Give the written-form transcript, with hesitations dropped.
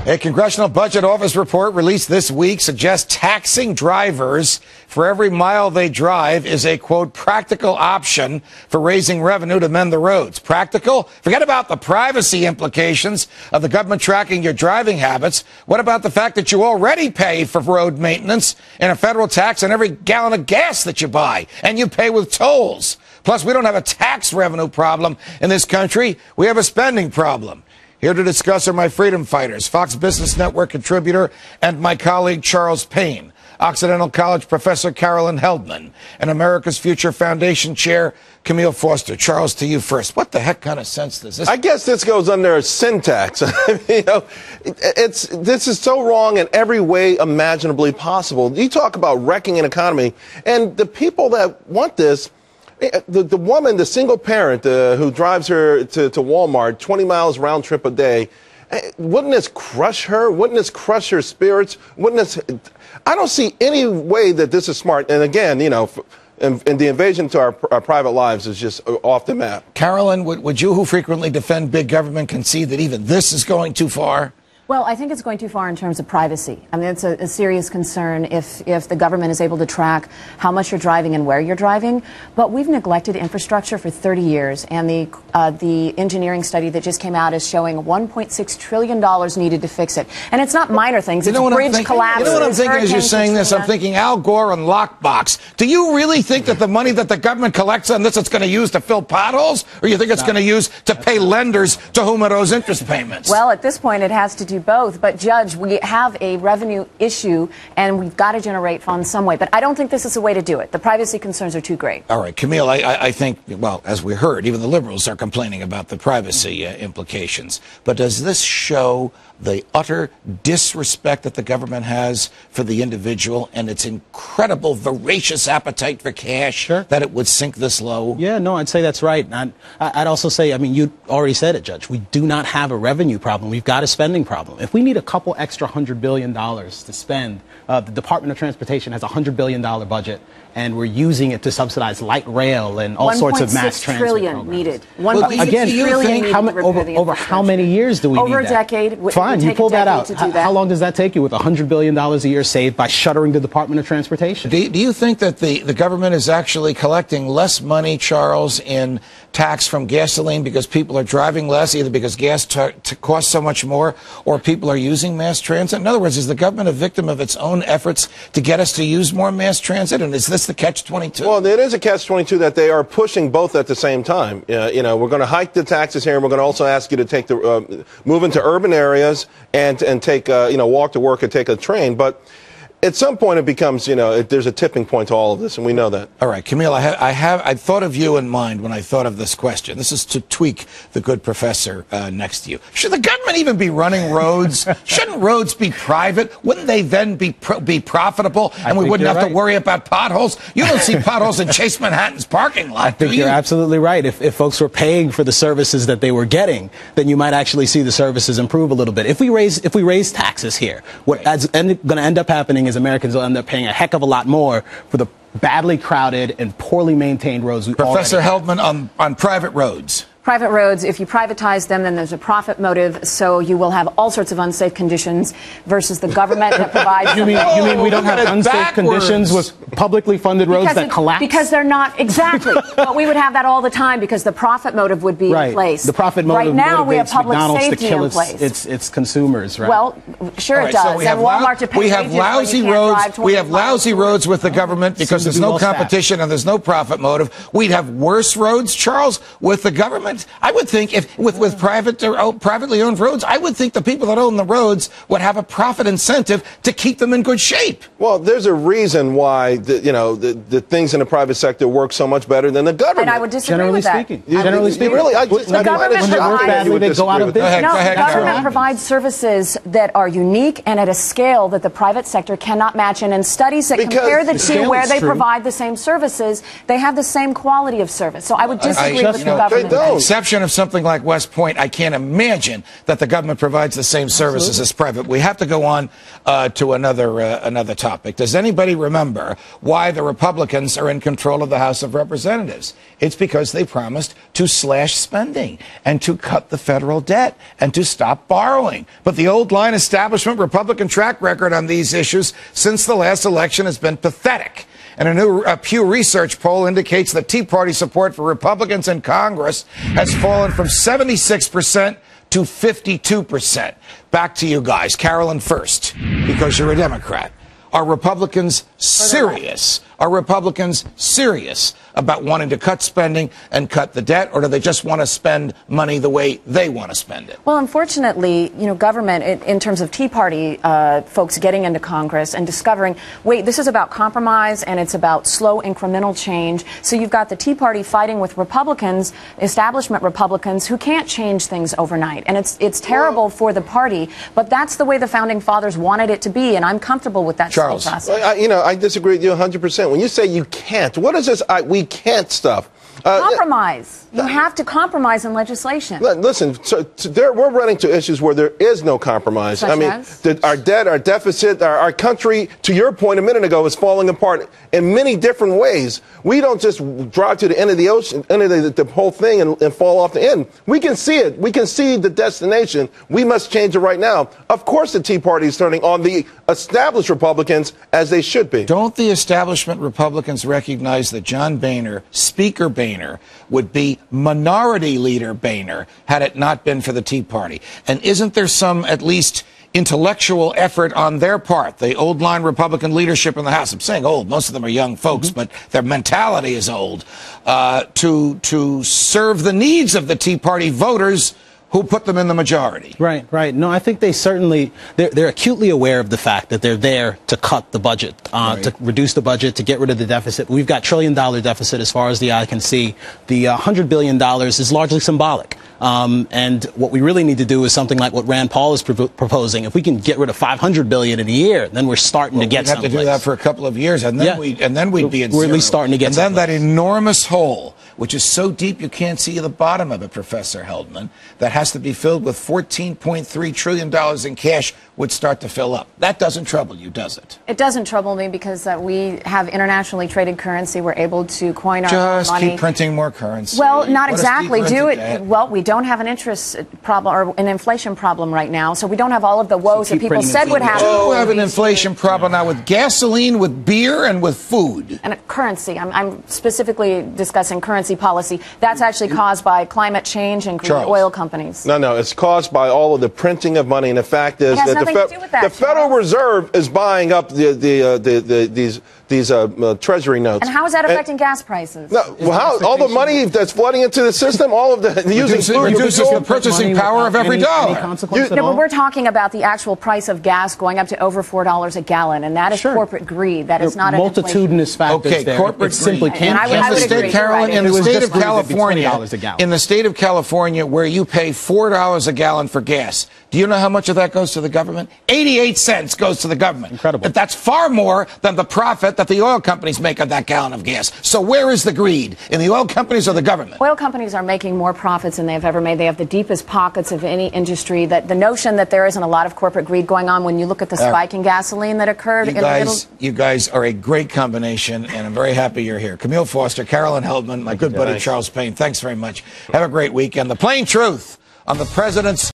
A Congressional Budget Office report released this week suggests taxing drivers for every mile they drive is a, quote, practical option for raising revenue to mend the roads. Practical? Forget about the privacy implications of the government tracking your driving habits. What about the fact that you already pay for road maintenance and a federal tax on every gallon of gas that you buy, and you pay with tolls? Plus, we don't have a tax revenue problem in this country. We have a spending problem. Here to discuss are my freedom fighters, Fox Business Network contributor and my colleague Charles Payne, Occidental College professor Carolyn Heldman, and America's Future Foundation chair Kmele Foster. Charles, to you first. What the heck kind of sense does this? I guess this goes under syntax. This is so wrong in every way imaginably possible. You talk about wrecking an economy, and the people that want this. The woman, the single parent who drives her to Walmart 20 miles round trip a day, wouldn't this crush her? Wouldn't this crush her spirits? I don't see any way that this is smart. And again, and the invasion to our private lives is just off the map. Carolyn, would you, who frequently defend big government, concede that even this is going too far? Well, I think it's going too far in terms of privacy. I mean, it's a serious concern if the government is able to track how much you're driving and where you're driving. But we've neglected infrastructure for 30 years, and the engineering study that just came out is showing $1.6 trillion needed to fix it. And it's not minor things. It's bridge collapses. You know what I'm thinking as you're saying this? I'm thinking Al Gore and Lockbox. Do you really think that the money that the government collects on this it's going to use to fill potholes, or you think it's going to use to pay lenders to whom it owes interest payments? Well, at this point, it has to do both. But, Judge, we have a revenue issue, and we've got to generate funds some way. But I don't think this is the way to do it. The privacy concerns are too great. All right, Kmele, I think, well, as we heard, even the liberals are complaining about the privacy implications. But does this show the utter disrespect that the government has for the individual and its incredible, voracious appetite for cash, that it would sink this low? Yeah, no, I'd say that's right. I'd also say, I mean, you already said it, Judge. We do not have a revenue problem. We've got a spending problem. If we need a couple extra $100 billion to spend, the Department of Transportation has a $100 billion budget, and we're using it to subsidize light rail and all sorts of mass transit programs. Needed. Again, over how many years do we need that? Over a decade. Fine, you pull that out. How long does that take you with $100 billion a year saved by shuttering the Department of Transportation? Do you think that the government is actually collecting less money, Charles, in tax from gasoline because people are driving less, either because gas costs so much more or people are using mass transit? In other words, is the government a victim of its own efforts to get us to use more mass transit? And is this the catch-22? Well, it is a catch-22 that they are pushing both at the same time. We're going to hike the taxes here, and we're going to also ask you to take move into urban areas and take walk to work and take a train. But at some point, it becomes, there's a tipping point to all of this, and we know that. All right, Kmele, I thought of you in mind when I thought of this question. This is to tweak the good professor next to you. Should the government even be running roads? Shouldn't roads be private? Wouldn't they then be profitable, and we wouldn't have to worry about potholes? You don't see potholes in Chase Manhattan's parking lot, I think you're absolutely right. If folks were paying for the services that they were getting, then you might actually see the services improve a little bit. If we raise taxes here, what's going to end up happening is Americans will end up paying a heck of a lot more for the badly crowded and poorly maintained roads we Professor Heldman, on private roads. Private roads, if you privatize them, then there's a profit motive, so you will have all sorts of unsafe conditions versus the government that provides... You mean we don't have unsafe conditions with publicly funded roads that collapse? Because they're not, exactly. But we would have that all the time because the profit motive would be in place. The profit motive right now we have public McDonald's safety in place. Its consumers, right? Well, sure it does. So and Walmart to pay we have lousy roads. We have lousy roads with the government because there's no competition and there's no profit motive. We'd have worse roads, Charles, with the government. I would think if with privately owned roads, I would think the people that own the roads would have a profit incentive to keep them in good shape. Well, there's a reason why the things in the private sector work so much better than the government. And I would disagree with that. Generally speaking, really, the government provides services that are unique and at a scale that the private sector cannot match. And in studies that compare the two where they provide the same services, they have the same quality of service. So I would disagree with the government. They don't. exception of something like West Point, I can't imagine that the government provides the same services as private. We have to go on to another topic. Does anybody remember why the Republicans are in control of the House of Representatives? It's because they promised to slash spending and to cut the federal debt and to stop borrowing. But the old line establishment Republican track record on these issues since the last election has been pathetic. And a new Pew Research poll indicates that Tea Party support for Republicans in Congress has fallen from 76% to 52%. Back to you guys. Carolyn first, because you're a Democrat. Are Republicans serious? Are Republicans serious about wanting to cut spending and cut the debt, or do they just want to spend money the way they want to spend it? Well, unfortunately, government, in terms of Tea Party folks getting into Congress and discovering, wait, this is about compromise and it's about slow incremental change. So you've got the Tea Party fighting with Republicans, establishment Republicans, who can't change things overnight. And it's terrible for the party, but that's the way the Founding Fathers wanted it to be, and I'm comfortable with that Charles. process. I disagree with you 100%. When you say you can't, what is this we can't stuff? Compromise. You have to compromise in legislation. Listen, we're running into issues where there is no compromise. Such as? Our debt, our deficit, our country, to your point a minute ago, is falling apart in many different ways. We don't just drive to the end of the ocean, end of the whole thing and fall off the end. We can see it. We can see the destination. We must change it right now. Of course, the Tea Party is turning on the established Republicans, as they should be. Don't the establishment Republicans recognize that John Boehner, Speaker Boehner, would be Minority Leader Boehner had it not been for the Tea Party? And isn't there some, at least, intellectual effort on their part, the old line Republican leadership in the House? I'm saying old, most of them are young folks, but their mentality is old, to serve the needs of the Tea Party voters who put them in the majority. Right. No, I think they're acutely aware of the fact that they're there to cut the budget, to reduce the budget, to get rid of the deficit. We've got $1 trillion deficit as far as the eye can see. The $100 billion is largely symbolic. And what we really need to do is something like what Rand Paul is proposing. If we can get rid of $500 billion in a year, then we're starting to get someplace. We'd have to do that for a couple of years, and then we'd be in zero. We're at least starting to get someplace. And then that enormous hole, which is so deep you can't see the bottom of it, Professor Heldman, that has to be filled with $14.3 trillion in cash, would start to fill up. That doesn't trouble you, does it? It doesn't trouble me because we have internationally traded currency. We're able to coin our just money. Keep printing more currency. Well, not exactly. Do it. Well, we don't have an interest problem or an inflation problem right now, so we don't have all of the woes that people said would happen. We have an inflation problem now with gasoline, with beer, and with food. And currency. I'm specifically discussing currency policy. That's actually caused by climate change and oil companies. No, it's caused by all of the printing of money, and the fact is that the Federal Reserve is buying up these Treasury notes. And how is that affecting gas prices? No, all the money that's flooding into the system, all of the reduces the purchasing power of every dollar. But we're talking about the actual price of gas going up to over $4 a gallon, and that is corporate greed. That is not an multitudinous factors. Okay, corporate greed. Simply can't. I would agree. In the state of California, where you pay $4 a gallon for gas, do you know how much of that goes to the government? 88 cents goes to the government. Incredible. That's far more than the profit that the oil companies make on that gallon of gas. So where is the greed? In the oil companies or the government? Oil companies are making more profits than they've ever made. They have the deepest pockets of any industry. That the notion that there isn't a lot of corporate greed going on when you look at the spike in gasoline that occurred you guys are a great combination, and I'm very happy you're here. Kmele Foster, Carolyn Heldman, my good buddy Charles Payne, thanks very much. Have a great weekend. The plain truth on the president's